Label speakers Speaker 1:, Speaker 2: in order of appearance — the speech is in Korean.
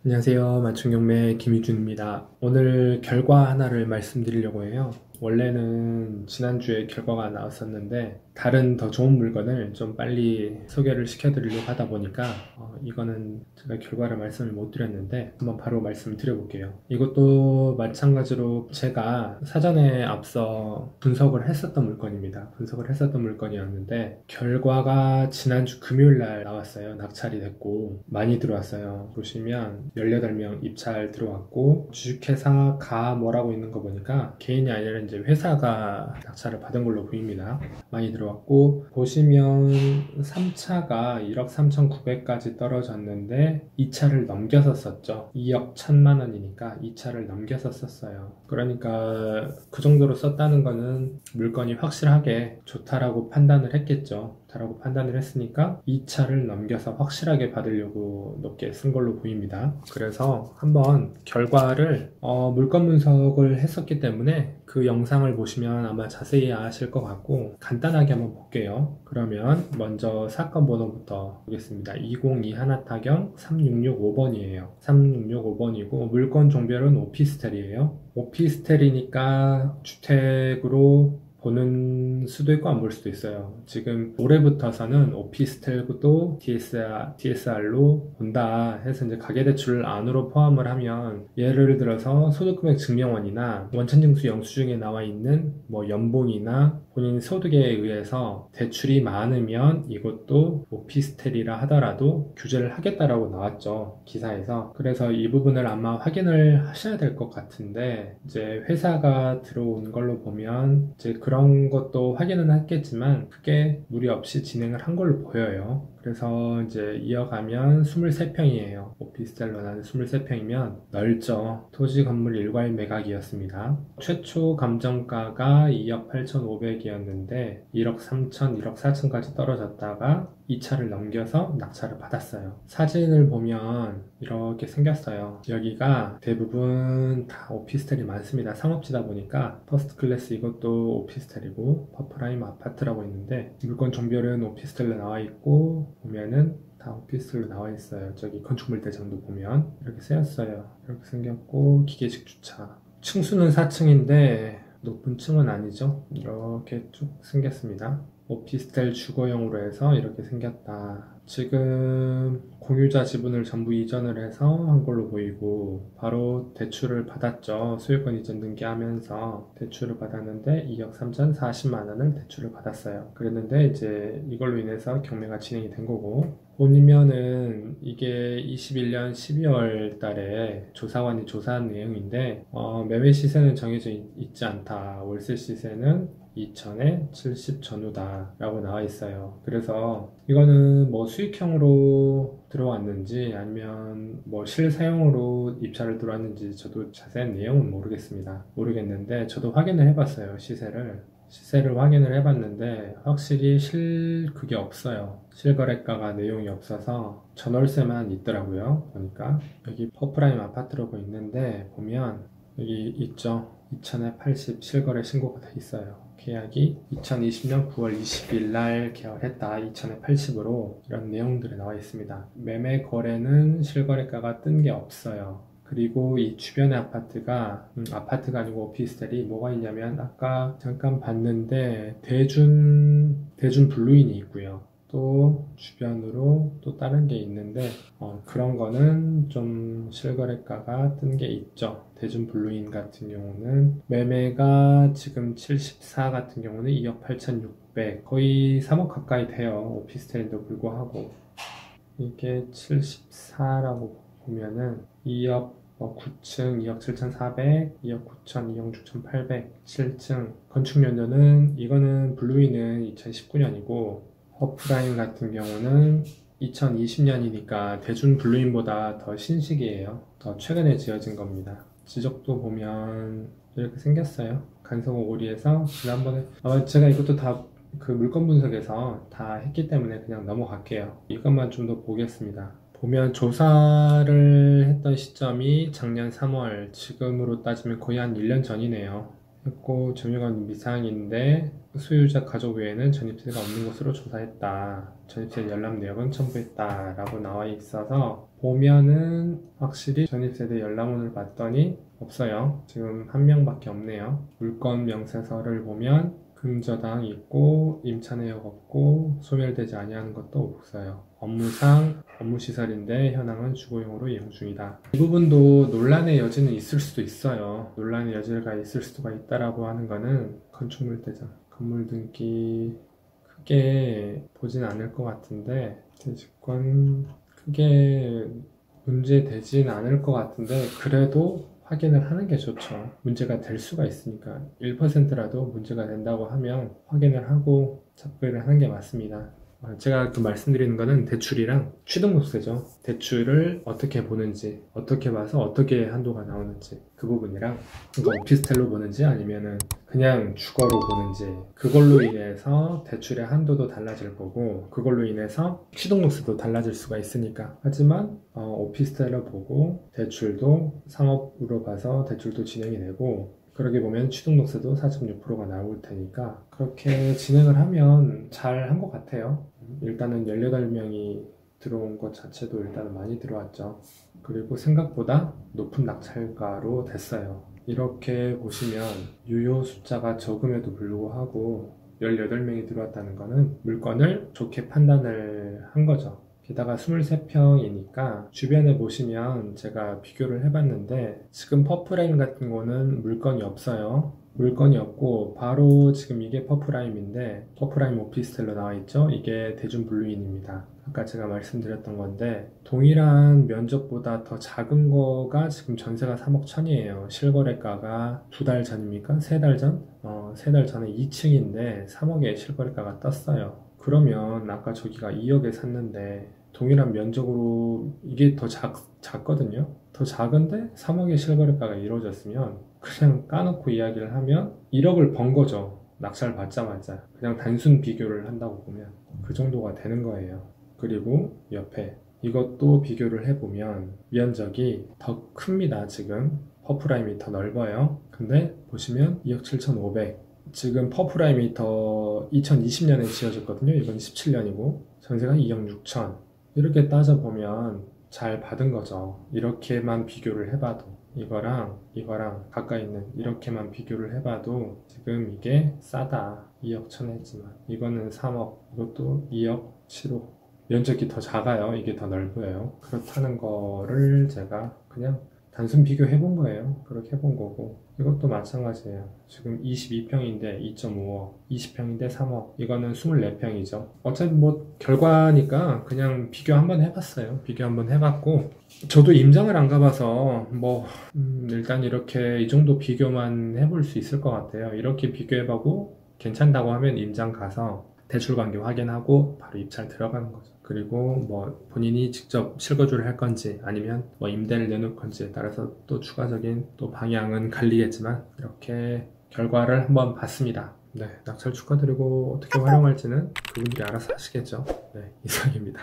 Speaker 1: 안녕하세요. 맞춤경매 김희준입니다. 오늘 결과 하나를 말씀드리려고 해요. 원래는 지난주에 결과가 나왔었는데 다른 더 좋은 물건을 좀 빨리 소개를 시켜드리려고 하다 보니까 이거는 제가 결과를 말씀을 못 드렸는데 한번 바로 말씀을 드려볼게요. 이것도 마찬가지로 제가 사전에 앞서 분석을 했었던 물건입니다. 분석을 했었던 물건이었는데 결과가 지난주 금요일 날 나왔어요. 낙찰이 됐고 많이 들어왔어요. 보시면 18명 입찰 들어왔고 주식회사 가 뭐라고 있는 거 보니까 개인이 아니라 이제 회사가 낙찰을 받은 걸로 보입니다. 많이 들어왔고 보시면 3차가 1억 3,900까지 떨어졌는데 2차를 넘겼었죠. 2억 1천만 원이니까 2차를 넘겼었어요. 그러니까 그 정도로 썼다는 거는 물건이 확실하게 좋다라고 판단을 했겠죠. 좋다라고 판단을 했으니까 2차를 넘겨서 확실하게 받으려고 높게 쓴 걸로 보입니다. 그래서 한번 결과를 물건 분석을 했었기 때문에 그 영상을 보시면 아마 자세히 아실 것 같고 간단하게 한번 볼게요. 그러면 먼저 사건 번호부터 보겠습니다. 202 하나타경 3665번이에요. 3665번이고 물건 종별은 오피스텔이에요. 오피스텔이니까 주택으로 보는 수도 있고 안 볼 수도 있어요. 지금 올해부터서는 오피스텔도 DSR로 본다 해서 이제 가계대출 안으로 포함을 하면 예를 들어서 소득금액 증명원이나 원천징수 영수증에 나와 있는 뭐 연봉이나 본인 소득에 의해서 대출이 많으면 이것도 오피스텔이라 하더라도 규제를 하겠다라고 나왔죠. 기사에서. 그래서 이 부분을 아마 확인을 하셔야 될 것 같은데 이제 회사가 들어온 걸로 보면 이제 그런 것도 확인은 했겠지만 크게 무리 없이 진행을 한 걸로 보여요. 그래서 이제 이어가면 23평이에요. 오피스텔로 나는 23평이면 넓죠. 토지 건물 일괄 매각이었습니다. 최초 감정가가 2억 8,500이었는데 1억 3천, 1억 4천까지 떨어졌다가 2차를 넘겨서 낙찰을 받았어요. 사진을 보면 이렇게 생겼어요. 여기가 대부분 다 오피스텔이 많습니다. 상업지다 보니까 퍼스트 클래스 이것도 오피스텔이고 퍼프라임 아파트라고 있는데 물건 종별은 오피스텔로 나와 있고 보면은 다 오피스텔로 나와 있어요. 저기 건축물 대장도 보면 이렇게 쓰였어요. 이렇게 생겼고 기계식 주차. 층수는 4층인데 높은 층은 아니죠. 이렇게 쭉 생겼습니다. 오피스텔 주거용으로 해서 이렇게 생겼다. 지금 공유자 지분을 전부 이전을 해서 한 걸로 보이고 바로 대출을 받았죠. 소유권 이전 등기하면서 대출을 받았는데 2억 3,040만 원을 대출을 받았어요. 그랬는데 이제 이걸로 인해서 경매가 진행이 된 거고 본면은 이게 21년 12월 달에 조사관이 조사한 내용인데 매매 시세는 정해져 있지 않다. 월세 시세는 2천에 70 전후다 라고 나와 있어요. 그래서 이거는 뭐 수익형으로 들어왔는지 아니면 뭐 실사용으로 입찰을 들어왔는지 저도 자세한 내용은 모르겠는데 저도 확인을 해봤어요. 시세를 확인을 해봤는데 확실히 그게 없어요. 실거래가가 내용이 없어서 전월세만 있더라고요. 보니까 여기 퍼프라임 아파트라고 있는데 보면 여기 있죠. 2천에 80 실거래 신고가 돼 있어요. 계약이 2020년 9월 20일 날 계약했다. 2천에 80으로 이런 내용들이 나와 있습니다. 매매 거래는 실거래가가 뜬 게 없어요. 그리고 이 주변의 아파트가 아니고 오피스텔이 뭐가 있냐면 아까 잠깐 봤는데 대준 블루인이 있고요. 또 주변으로 또 다른 게 있는데 그런 거는 좀 실거래가가 뜬 게 있죠. 대준 블루인 같은 경우는 매매가 지금 74 같은 경우는 2억 8,600 거의 3억 가까이 돼요. 오피스텔인데도 불구하고 이게 74라고 보면은 2억 9층 2억 7,400, 2억 9천, 2억 6,800, 7층 건축연도는 이거는 블루인은 2019년이고 허프라인 같은 경우는 2020년이니까 대준 블루인보다 더 신식이에요. 더 최근에 지어진 겁니다. 지적도 보면 이렇게 생겼어요. 간성 오거리에서 지난번에 제가 이것도 다 그 물건 분석에서 다 했기 때문에 그냥 넘어갈게요. 이것만 좀 더 보겠습니다. 보면 조사를 했던 시점이 작년 3월 지금으로 따지면 거의 한 1년 전이네요. 했고 점유가는 미상인데 소유자 가족 외에는 전입세가 없는 것으로 조사했다. 전입세 열람 내역은 첨부했다 라고 나와 있어서 보면은 확실히 전입세대 열람원을 봤더니 없어요. 지금 한 명밖에 없네요. 물건 명세서를 보면 금저당 있고 임차 내역 없고 소멸되지 아니하는 것도 없어요. 업무상 업무시설인데 현황은 주거용으로 이용 중이다. 이 부분도 논란의 여지는 있을 수도 있어요. 논란의 여지가 있을 수가 있다라고 하는 거는 건축물대장 건물 등기 크게 보진 않을 것 같은데 대지권 크게 문제되진 않을 것 같은데 그래도 확인을 하는 게 좋죠. 문제가 될 수가 있으니까 1%라도 문제가 된다고 하면 확인을 하고 접근을 하는 게 맞습니다. 제가 말씀드리는 거는 대출이랑 취득록세죠. 대출을 어떻게 보는지, 어떻게 봐서 어떻게 한도가 나오는지 그 부분이랑 그러니까 오피스텔로 보는지 아니면은 그냥 주거로 보는지 그걸로 인해서 대출의 한도도 달라질 거고 그걸로 인해서 취득록세도 달라질 수가 있으니까 하지만 오피스텔로 보고 대출도 상업으로 봐서 대출도 진행이 되고 그러게 보면 취득록세도 4.6%가 나올 테니까 그렇게 진행을 하면 잘 한 것 같아요. 일단은 18명이 들어온 것 자체도 일단은 많이 들어왔죠. 그리고 생각보다 높은 낙찰가로 됐어요. 이렇게 보시면 유효 숫자가 적음에도 불구하고 18명이 들어왔다는 것은 물건을 좋게 판단을 한 거죠. 게다가 23평이니까 주변에 보시면 제가 비교를 해봤는데 지금 퍼프라임 같은 거는 물건이 없어요. 물건이 없고 바로 지금 이게 퍼프라임인데 퍼프라임 오피스텔로 나와 있죠. 이게 대준블루인입니다. 아까 제가 말씀드렸던 건데 동일한 면적보다 더 작은 거가 지금 전세가 3억 1천이에요. 실거래가가 2달 전입니까? 3달 전? 3달 전에 2층인데 3억에 실거래가가 떴어요. 그러면 아까 저기가 2억에 샀는데 동일한 면적으로 이게 더 작거든요. 더 작은데 3억의 실거래가가 이루어졌으면 그냥 까놓고 이야기를 하면 1억을 번 거죠. 낙찰 받자마자 그냥 단순 비교를 한다고 보면 그 정도가 되는 거예요. 그리고 옆에 이것도 비교를 해보면 면적이 더 큽니다. 지금 퍼프라임이 더 넓어요. 근데 보시면 2억 7,500 지금 퍼프라임이 더 2020년에 지어졌거든요. 이건 17년이고 전세가 2억 6천 이렇게 따져보면 잘 받은 거죠. 이렇게만 비교를 해봐도 이거랑 가까이 있는 이렇게만 비교를 해봐도 지금 이게 싸다 2억 천 했지만 이거는 3억 이것도 2억 7억 면적이 더 작아요. 이게 더 넓어요. 그렇다는 거를 제가 그냥 단순 비교해 본 거예요. 그렇게 해본 거고 이것도 마찬가지예요. 지금 22평인데 2.5억 20평인데 3억 이거는 24평이죠. 어차피 뭐 결과니까 그냥 비교 한번 해봤어요. 비교 한번 해봤고 저도 임장을 안 가봐서 뭐 일단 이렇게 이 정도 비교만 해볼 수 있을 것 같아요. 이렇게 비교해보고 괜찮다고 하면 임장 가서 대출 관계 확인하고 바로 입찰 들어가는 거죠. 그리고 뭐 본인이 직접 실거주를 할 건지 아니면 뭐 임대를 내놓을 건지에 따라서 또 추가적인 또 방향은 갈리겠지만 이렇게 결과를 한번 봤습니다. 네, 낙찰 축하드리고 어떻게 활용할지는 그분들이 알아서 하시겠죠. 네, 이상입니다.